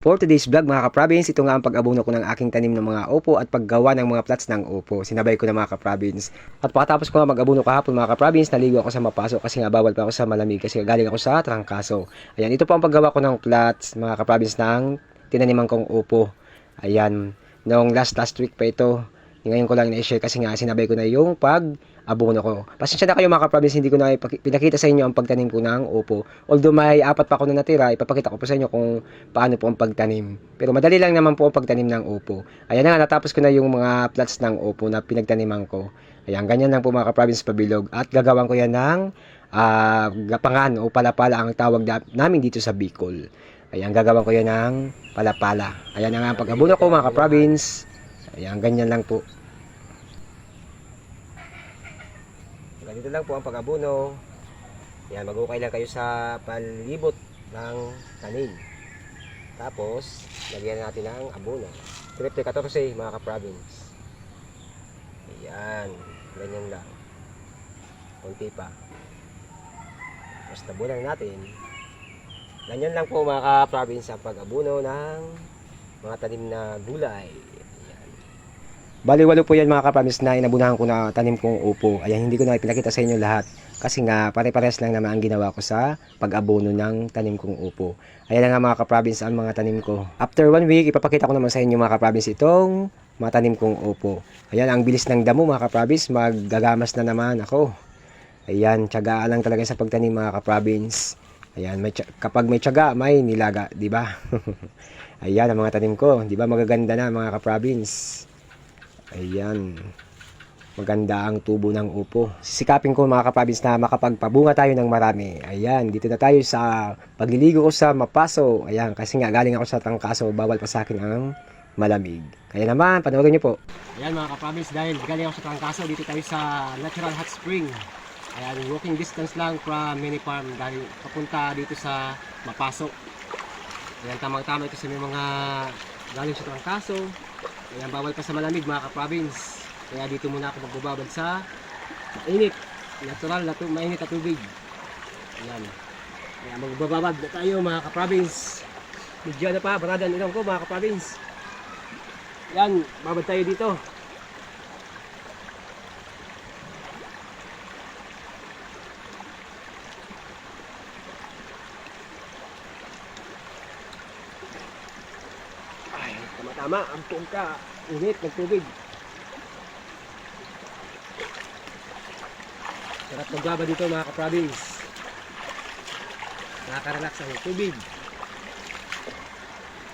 For today's vlog mga ka-province, ito nga ang pag-abono ko ng aking tanim ng mga upo at paggawa ng mga plots ng upo. Sinabay ko na mga ka-province. At pagkatapos ko nga mag-abono kahapon mga ka-province, naligo ako sa mapasok kasi nga bawal pa ako sa malamig kasi galing ako sa trangkaso. Ayan, ito po ang paggawa ko ng plots mga ka-province ng tinaniman kong upo. Ayan, noong last week pa ito. Ngayon ko lang na-share kasi nga sinabay ko na yung pag-abono ko. Pasensya na kayo mga ka-province, hindi ko na pinakita sa inyo ang pagtanim ko ng upo. Although may 4 pa ako na natira, ipapakita ko po sa inyo kung paano po ang pagtanim. Pero madali lang naman po ang pagtanim ng upo. Ayan na nga, natapos ko na yung mga plots ng upo na pinagtaniman ko. Ayan, ganyan lang po mga ka-province pabilog. At gagawin ko yan ng gapangan o palapala ang tawag namin dito sa Bicol. Ayan, gagawin ko yan ng palapala. Ayan na nga ang pag-abono ko mga ka-province. Ayan, ganyan lang po. Ganito lang po ang pag-abono. Ayan, mag-ukay lang kayo sa palibot ng tanim. Tapos, lagyan natin ng abono. Triple 14 mga ka-province. Ayan, ganyan lang. Kunti pa. Tapos tabunan natin. Ganyan lang po mga ka-province ang pag-abono ng mga tanim na gulay. Bali, 8 po yan mga ka-province na inabunahan ko na tanim kong upo. Ayan, hindi ko na ipinakita sa inyo lahat. Kasi nga, pare-pares lang naman ang ginawa ko sa pag-abono ng tanim kong upo. Ayan na nga mga ka-province ang mga tanim ko. After 1 week, ipapakita ko naman sa inyo mga ka-province itong mga tanim kong upo. Ayan, ang bilis ng damo mga ka-province. Maggagamas na naman ako. Ayan, tiyagaan lang talaga sa pagtanim mga ka-province. Ayan, kapag may tiyaga, may nilaga, di ba? Ayan ang mga tanim ko. Di ba magaganda na mga ka-province? Ayan, maganda ang tubo ng upo. Sisikapin ko mga ka-province na makapagpabunga tayo ng marami. Ayan, dito na tayo sa pagliligo ko sa mapaso. Ayan, kasi nga galing ako sa trangkaso, bawal pa sa akin ang malamig. Kaya naman, panoorin niyo po. Ayan mga ka-province, dahil galing ako sa trangkaso, dito tayo sa Natural Hot Spring. Ayan, walking distance lang from mini farm dahil papunta dito sa mapaso. Ayan, tamang-tama ito sa mga galing sa trangkaso. Ayan, bawal pa sa malamig mga ka-province. Kaya dito muna ako magbababad sa mainit. Natural na mainit na tubig. Ayan. Kaya magbababad na tayo mga ka-province. Medyo na pa, baradan ilong ko mga ka-province. Ayan, babad tayo dito. Tama, ang ka, init ng tubig. Sarap magbaba dito mga ka-province. Nakaka-relax ang tubig.